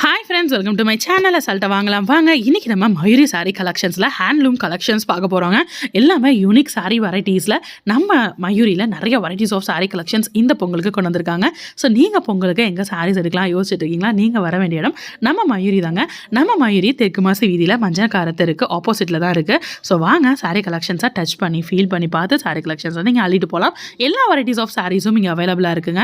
Hi friends, welcome to my channel. அசால்ட்டாக வாங்கலாம் வாங்க. இன்றைக்கி நம்ம மயூரி சாரீ கலெக்ஷன்ஸில் ஹேண்ட்லூம் கலெக்ஷன்ஸ் பார்க்க போகிறோங்க. எல்லாமே யூனிக் சாரீ வெரைட்டிஸில் நம்ம மயூரியில் நிறைய வெரைட்டிஸ் ஆஃப் சாரீ கலெக்ஷன்ஸ் இந்த பொங்கலுக்கு கொண்டு வந்திருக்காங்க. ஸோ நீங்கள் பொங்கலுக்கு எங்கே சாரீஸ் எடுக்கலாம் யோசிச்சுட்டு இருக்கீங்களா? நீங்கள் வர வேண்டிய இடம் நம்ம மயூரி தாங்க. நம்ம மயூரி தெற்கு மாசி வீதியில் மஞ்சக்காரத்திற்கு ஆப்போசிட்டில் தான் இருக்குது. ஸோ வாங்க சாரீ கலெக்ஷன்ஸாக டச் பண்ணி ஃபீல் பண்ணி பார்த்து சாரீ கலெக்ஷன்ஸை நீங்கள் அள்ளிட்டு போகலாம். எல்லா வெரைட்டிஸ் ஆஃப் சாரீஸும் இங்கே அவைலபிளாக இருக்குங்க.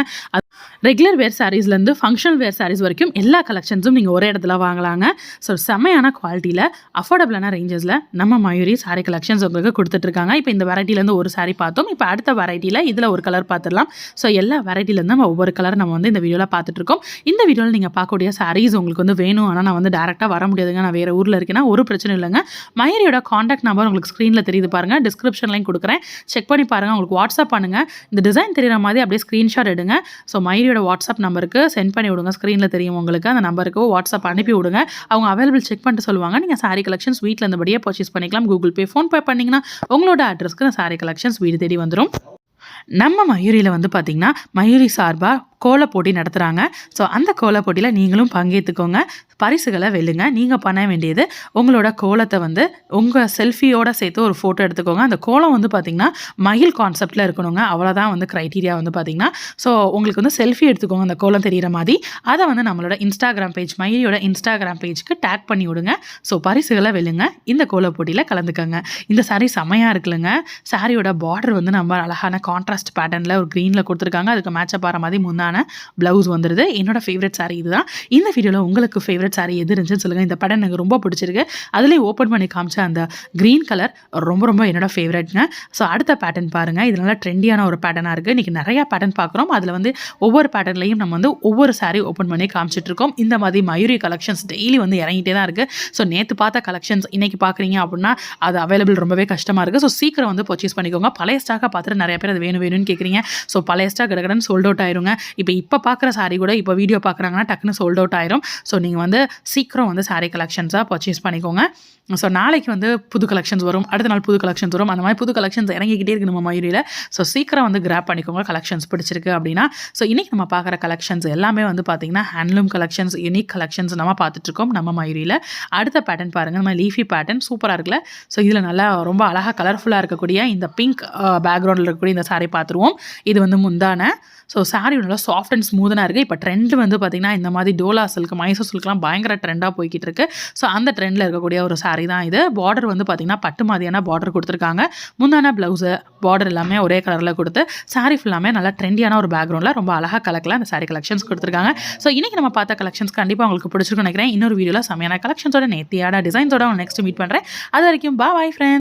ரெகுலர் வேர் சாரீஸ்லேருந்து ஃபங்க்ஷனல் வேர் சாரீஸ் வரைக்கும் எல்லா கலெக்ஷன்ஸும் நீங்கள் ஒரே இடத்துல வாங்கலாங்க. ஸோ செம்மையான குவாலிட்டியில் அஃபோர்டபுளான ரேஞ்சஸில் நம்ம மயூரி சாரீ கலெக்ஷன்ஸ் உங்களுக்கு கொடுத்துட்ருக்காங்க. இப்போ இந்த வெரைட்டிலேருந்து ஒரு சாரீ பார்த்தோம். இப்போ அடுத்த வெரைட்டியில் இதில் ஒரு கலர் பார்த்துடலாம். ஸோ எல்லா வெரைட்டிலேருந்து நம்ம ஒவ்வொரு கலர் நம்ம வந்து இந்த வீடியோவில் பார்த்துட்ருக்கோம். இந்த வீடியோவில் நீங்கள் பார்க்கக்கூடிய சாரீஸ் உங்களுக்கு வந்து வேணும், ஆனால் நான் வந்து டேரெக்டாக வர முடியாதுங்க, நான் வேறு ஊரில் இருக்கேன்னா ஒரு பிரச்சனை இல்லைங்க. மயூரியோட காண்டாக்ட் நம்பர் உங்களுக்கு ஸ்க்ரீனில் தெரியுது பாருங்கள், டிஸ்கிரிப்ஷன்லையும் கொடுக்குறேன், செக் பண்ணி பாருங்கள். உங்களுக்கு வாட்ஸ்அப் பண்ணுங்கள். இந்த டிசைன் தெரிகிற மாதிரி அப்படியே ஸ்க்ரீன்ஷாட் எடுங்க. ஸோ மயூரியோட வாட்ஸ்அப் நம்பருக்கு சென்ட் பண்ணி விடுங்க. ஸ்க்ரீனில் தெரியும் உங்களுக்கு, அந்த நம்பருக்கு வாட்ஸ்அப் அனுப்பி விடுங்க. அவங்க அவைலபிள் செக் பண்ணிட்டு சொல்லுவாங்க. நீங்கள் சாரீ கலெக்ஷன்ஸ் வீட்டில் இருந்தபடியே பர்ச்சேஸ் பண்ணிக்கலாம். கூகுள் பே, ஃபோன்பே பண்ணிங்கன்னா உங்களோட அட்ரஸ்க்கு அந்த சாரீ கலெக்ஷன்ஸ் வீடு தேடி வந்துடும். நம்ம மயூரியில் வந்து பார்த்திங்கன்னா மயூரி சார்பாக கோல போட்டி நடத்துகிறாங்க. ஸோ அந்த கோல போட்டியில் நீங்களும் பங்கேற்றுக்கோங்க, பரிசுகளை வெல்லுங்க. நீங்கள் பண்ண வேண்டியது உங்களோட கோலத்தை வந்து உங்கள் செல்ஃபியோடு சேர்த்து ஒரு ஃபோட்டோ எடுத்துக்கோங்க. அந்த கோலம் வந்து பார்த்திங்கன்னா மயில் கான்செப்டில் இருக்கணுங்க. அவ்வளோதான் வந்து க்ரைட்டீரியா வந்து பார்த்திங்கன்னா. ஸோ உங்களுக்கு வந்து செல்ஃபி எடுத்துக்கோங்க அந்த கோலம் தெரிகிற மாதிரி. அதை வந்து நம்மளோட இன்ஸ்டாகிராம் பேஜ், மயூரியோட இன்ஸ்டாகிராம் பேஜுக்கு டேக் பண்ணி விடுங்க. ஸோ பரிசுகளை வெல்லுங்க, இந்த கோல போட்டியில் கலந்துக்கோங்க. இந்த சாரீ செம்மையாக இருக்குல்லங்க. சாரியோட பார்டர் வந்து நம்ம அழகான கான்ட்ராஸ்ட் பேட்டர்னில் ஒரு க்ரீனில் கொடுத்துருக்காங்க. அதுக்கு மேட்சப் ஆகிற மாதிரி முன்னான ப்ளவுஸ் வந்துடுது. என்னோட ஃபேவரட் சாரீ இதுதான். இந்த வீடியோவில் உங்களுக்கு ஃபேவரட் சாரீ எது இருந்துச்சுன்னு சொல்லுங்கள். இந்த படம் எனக்கு ரொம்ப பிடிச்சிருக்கு. அதுலேயே ஓப்பன் பண்ணி காமிச்ச அந்த க்ரீன் கலர் ரொம்ப ரொம்ப என்னோட ஃபேவரட்ங்க. ஸோ அடுத்த பேட்டர்ன் பாருங்கள். இது நல்லா ட்ரெண்டியான ஒரு பேட்டர்னாக இருக்குது. இன்றைக்கி நிறையா பேட்டர்ன் பார்க்குறோம். அதில் வந்து ஒவ்வொரு பேட்டர்ன்லையும் நம்ம வந்து ஒவ்வொரு சாரீ ஓப்பன் பண்ணி காமிச்சிட்ருக்கோம். இந்த மாதிரி மயூரி கலெக்ஷன்ஸ் டெய்லி வந்து இறங்கிட்டே தான் இருக்குது. ஸோ நேற்று பார்த்த கலெக்ஷன்ஸ் இன்றைக்கி பார்க்குறீங்க அப்படின்னா அது அவைலபிள் ரொம்பவே கஷ்டமாக இருக்குது. ஸோ சீக்கிரம் வந்து பர்ச்சேஸ் பண்ணிக்கோங்க. பழைய ஸ்டாக்காக பார்த்துட்டு நிறைய பேர் அது வேணும்னு கேட்குறீங்க. ஸோ பழைய ஸ்டாக் கடகடன்னு சோல்ட் அவுட் ஆயிருங்க. இப்போ பார்க்குற சாரீ கூட இப்போ வீடியோ பார்க்குறாங்கன்னா டக்குன்னு சோல்ட் அவுட் ஆயிரும். ஸோ நீங்கள் வந்து சீக்கிரம் வந்து சாரீ கலெக்ஷன்ஸாக பர்ச்சேஸ் பண்ணிக்கோங்க. ஸோ நாளைக்கு வந்து புது கலெக்ஷன்ஸ் வரும், அடுத்த நாள் புது கலெக்ஷன்ஸ் வரும். அந்த மாதிரி புது கலெக்ஷன்ஸ் இறங்கிக்கிட்டே இருக்குது நம்ம மயூரியில். ஸோ சீக்கிரம் வந்து கிராப் பண்ணிக்கோங்க கலெக்ஷன்ஸ் பிடிச்சிருக்கு அப்படின்னா. ஸோ இன்றைக்கி நம்ம பார்க்குற கலெக்ஷன்ஸ் எல்லாமே வந்து பார்த்திங்கன்னா ஹேண்ட்லூம் கலெக்ஷன்ஸ், யூனிக் கலெக்ஷன்ஸ் நம்ம பார்த்துட்ருக்கோம் நம்ம மயூரியில். அடுத்த பேட்டர்ன் பாருங்கள், நம்ம லீஃபி பேட்டர்ன் சூப்பராக இருக்குல்ல. ஸோ இதில் நல்லா ரொம்ப அழகாக கலர்ஃபுல்லாக இருக்கக்கூடிய இந்த பிங்க் பேக்ரவுண்டில் இருக்கக்கூடிய இந்த சாரீ பார்த்துருவோம். இது வந்து முந்தான. ஸோ சாரீ நல்லா சாஃப்ட் அண்ட் ஸ்மூதனாக இருக்குது. இப்போ ட்ரெண்ட் வந்து பார்த்திங்கன்னா இந்த மாதிரி டோலா சில்க், மைசூர் சில்க்லாம் பயங்கர ட்ரெண்டாக போய்கிட்டு இருக்குது. ஸோ அந்த ட்ரெண்டில் இருக்கக்கூடிய ஒரு சாரீ தான் இது. பார்டர் வந்து பார்த்திங்கன்னா பட்டு மாதிரியான பார்டர் கொடுத்துருக்காங்க. முந்தான ப்ளவுஸு பார்டர் எல்லாமே ஒரே கலரில் கொடுத்து சாரீ ஃபுல்லாமே நல்லா ட்ரெண்டியான ஒரு பேக்ரவுண்டில் ரொம்ப அழகாக கலக்கலாம் அந்த சாரீ கலெக்ஷன்ஸ் கொடுத்துருக்காங்க. ஸோ இன்றைக்கி நம்ம பார்த்த கலெக்ஷன்ஸ் கண்டிப்பாக உங்களுக்கு பிடிச்சிருக்குன்னு நினைக்கிறேன். இன்னொரு வீடியோவில் செமையான கலெக்ஷன்ஸோட நேர்த்தியான டிசைன்ஸோட நெக்ஸ்ட் மீட் பண்ணுறேன். அது வரைக்கும் பாய் ஃப்ரெண்ட்ஸ்.